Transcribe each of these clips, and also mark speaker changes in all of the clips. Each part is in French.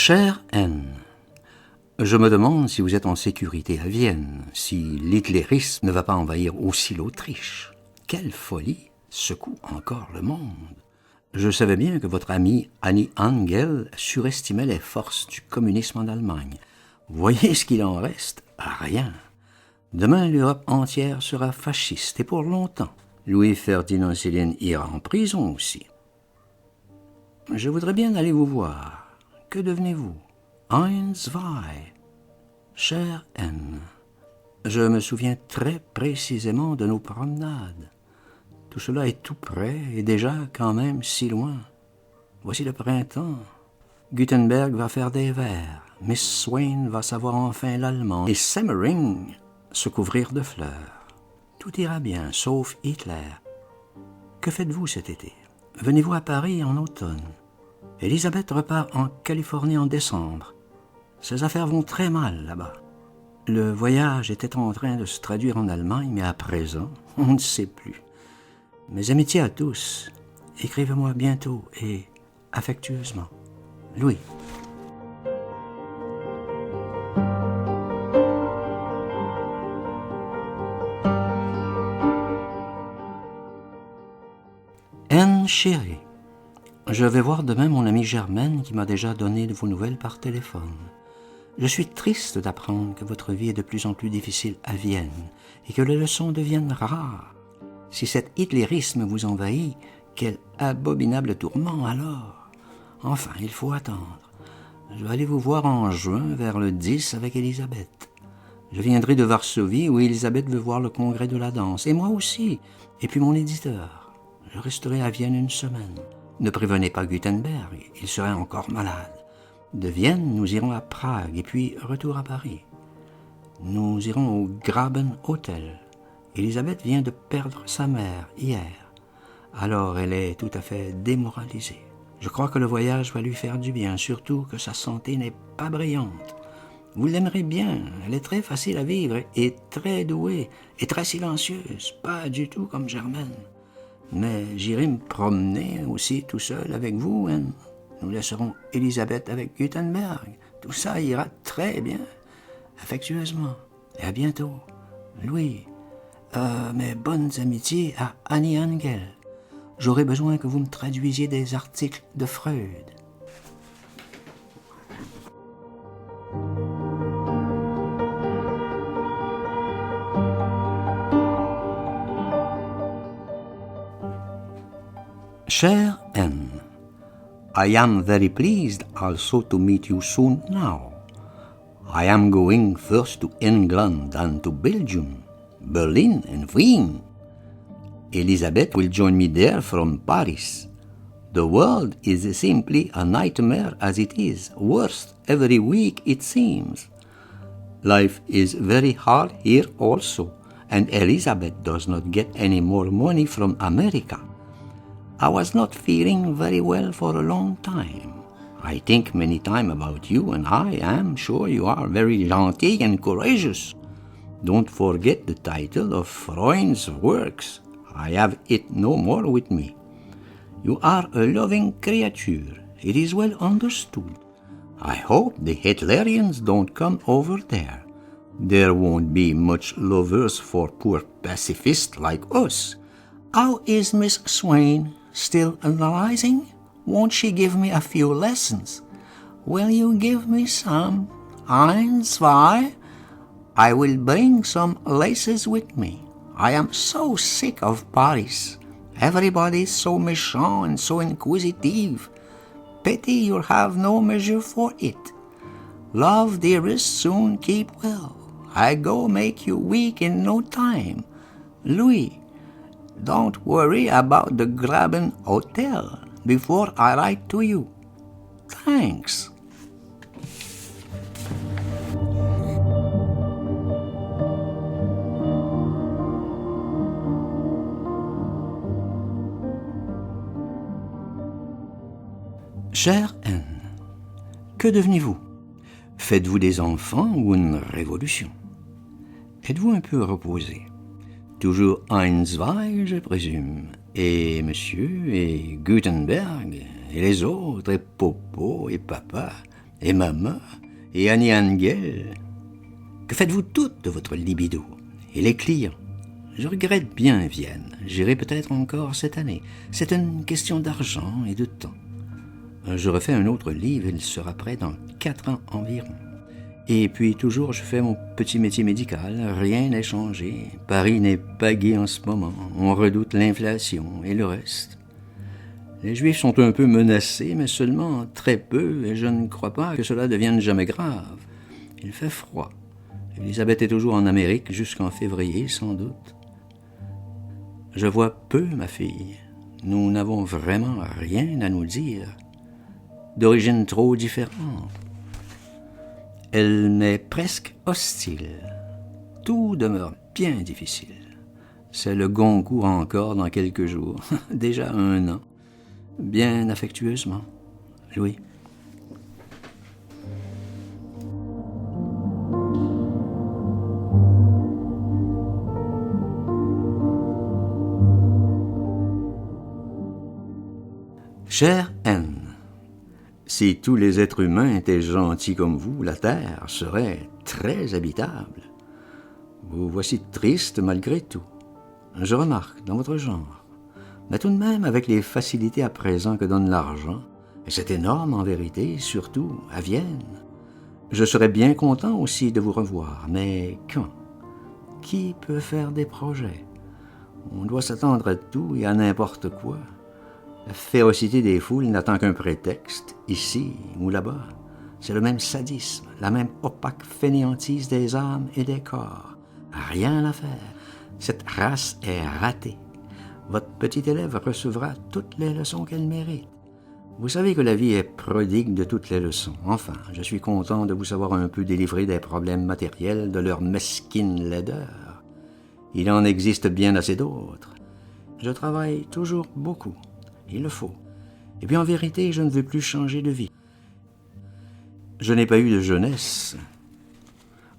Speaker 1: Chère Anne, je me demande si vous êtes en sécurité à Vienne, si l'hitlérisme ne va pas envahir aussi l'Autriche. Quelle folie secoue encore le monde. Je savais bien que votre amie Annie Angel surestimait les forces du communisme en Allemagne. Voyez ce qu'il en reste, rien. Demain, l'Europe entière sera fasciste, et pour longtemps. Louis-Ferdinand Céline ira en prison aussi. Je voudrais bien aller vous voir. Que devenez-vous? Eins, zwei. Chère Anne, je me souviens très précisément de nos promenades. Tout cela est tout près et déjà quand même si loin. Voici le printemps. Gutenberg va faire des vers. Miss Swain va savoir enfin l'allemand. Et Semmering se couvrir de fleurs. Tout ira bien, sauf Hitler. Que faites-vous cet été? Venez-vous à Paris en automne? Elisabeth repart en Californie en décembre. Ses affaires vont très mal là-bas. Le voyage était en train de se traduire en Allemagne, mais à présent, on ne sait plus. Mes amitiés à tous. Écrivez-moi bientôt et affectueusement. Louis. Anne chérie, je vais voir demain mon amie Germaine qui m'a déjà donné de vos nouvelles par téléphone. Je suis triste d'apprendre que votre vie est de plus en plus difficile à Vienne et que les leçons deviennent rares. Si cet hitlérisme vous envahit, quel abominable tourment alors! Enfin, il faut attendre. Je vais aller vous voir en juin vers le 10 avec Elisabeth. Je viendrai de Varsovie où Elisabeth veut voir le congrès de la danse, et moi aussi, et puis mon éditeur. Je resterai à Vienne une semaine. Ne prévenez pas Gutenberg, il serait encore malade. De Vienne, nous irons à Prague, et puis retour à Paris. Nous irons au Graben Hotel. Elisabeth vient de perdre sa mère hier. Alors elle est tout à fait démoralisée. Je crois que le voyage va lui faire du bien, surtout que sa santé n'est pas brillante. Vous l'aimerez bien, elle est très facile à vivre et très douée et très silencieuse, pas du tout comme Germaine. Mais j'irai me promener aussi tout seul avec vous, Anne. Nous laisserons Elisabeth avec Gutenberg. Tout ça ira très bien, affectueusement. Et à bientôt. Louis. Mes bonnes amitiés à Annie Angel. J'aurai besoin que vous me traduisiez des articles de Freud. Chère Anne, I am very pleased also to meet you soon now. I am going first to England and to Belgium, Berlin and Wien. Elizabeth will join me there from Paris. The world is simply a nightmare as it is, worse every week it seems. Life is very hard here also, and Elizabeth does not get any more money from America. I was not feeling very well for a long time. I think many times about you, and I am sure you are very gentil and courageous. Don't forget the title of Freud's works. I have it no more with me. You are a loving creature. It is well understood. I hope the Hitlerians don't come over there. There won't be much lovers for poor pacifists like us. How is Miss Swain? Still analyzing? Won't she give me a few lessons? Will you give me some? Eins, zwei? I will bring some laces with me. I am so sick of Paris. Everybody is so méchant and so inquisitive. Pity you have no measure for it. Love, dearest, soon keep well. I go make you weak in no time. Louis, don't worry about the Graben Hotel before I write to you. Thanks. Chère Anne, que devenez-vous? Faites-vous des enfants ou une révolution? Êtes-vous un peu reposé? Toujours eins, zwei, je présume. Et monsieur, et Gutenberg, et les autres, et Popo, et papa. et maman, et Annie Angel. Que faites-vous toutes de votre libido? Et les clients? Je regrette bien Vienne. J'irai peut-être encore cette année. C'est une question d'argent et de temps. Je refais un autre livre, il sera prêt dans 4 ans environ. Et puis toujours je fais mon petit métier médical, rien n'est changé. Paris n'est pas gai en ce moment, on redoute l'inflation et le reste. Les Juifs sont un peu menacés, mais seulement très peu, et je ne crois pas que cela devienne jamais grave. Il fait froid. Elisabeth est toujours en Amérique jusqu'en février, sans doute. Je vois peu ma fille. Nous n'avons vraiment rien à nous dire. D'origine trop différente. Elle m'est presque hostile. Tout demeure bien difficile. C'est le Goncourt encore dans quelques jours. Déjà 1 an. Bien affectueusement. Louis. Chère Anne, si tous les êtres humains étaient gentils comme vous, la Terre serait très habitable. Vous voici triste malgré tout. Je remarque dans votre genre. Mais tout de même, avec les facilités à présent que donne l'argent, et c'est énorme en vérité, surtout à Vienne, je serais bien content aussi de vous revoir. Mais quand? Qui peut faire des projets? On doit s'attendre à tout et à n'importe quoi. La férocité des foules n'attend qu'un prétexte, ici ou là-bas. C'est le même sadisme, la même opaque fainéantise des âmes et des corps. Rien à faire. Cette race est ratée. Votre petite élève recevra toutes les leçons qu'elle mérite. Vous savez que la vie est prodigue de toutes les leçons. Enfin, je suis content de vous savoir un peu délivré des problèmes matériels de leur mesquine laideur. Il en existe bien assez d'autres. Je travaille toujours beaucoup. Il le faut. Et puis en vérité, je ne veux plus changer de vie. Je n'ai pas eu de jeunesse.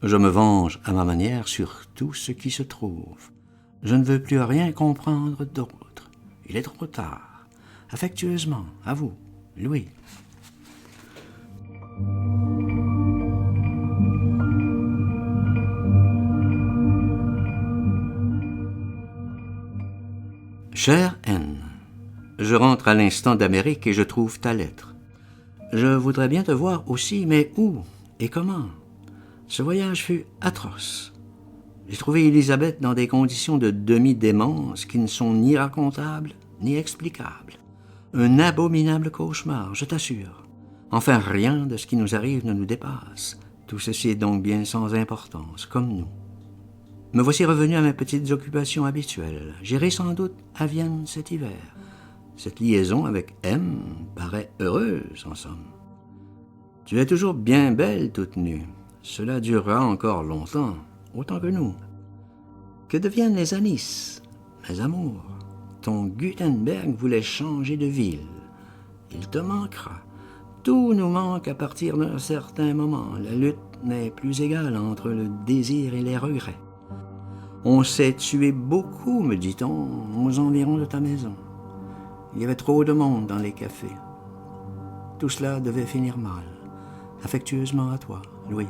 Speaker 1: Je me venge à ma manière sur tout ce qui se trouve. Je ne veux plus rien comprendre d'autre. Il est trop tard. Affectueusement, à vous, Louis. Chère Anne, je rentre à l'instant d'Amérique et je trouve ta lettre. Je voudrais bien te voir aussi, mais où et comment? Ce voyage fut atroce. J'ai trouvé Elisabeth dans des conditions de demi-démence qui ne sont ni racontables ni explicables. Un abominable cauchemar, je t'assure. Enfin, rien de ce qui nous arrive ne nous dépasse. Tout ceci est donc bien sans importance, comme nous. Me voici revenu à mes petites occupations habituelles. J'irai sans doute à Vienne cet hiver. Cette liaison avec M paraît heureuse, en somme. Tu es toujours bien belle toute nue. Cela durera encore longtemps, autant que nous. Que deviennent les Anis, mes amours? Ton Gutenberg voulait changer de ville. Il te manquera. Tout nous manque à partir d'un certain moment. La lutte n'est plus égale entre le désir et les regrets. On s'est tué beaucoup, me dit-on, aux environs de ta maison. Il y avait trop de monde dans les cafés. Tout cela devait finir mal. Affectueusement à toi, Louis.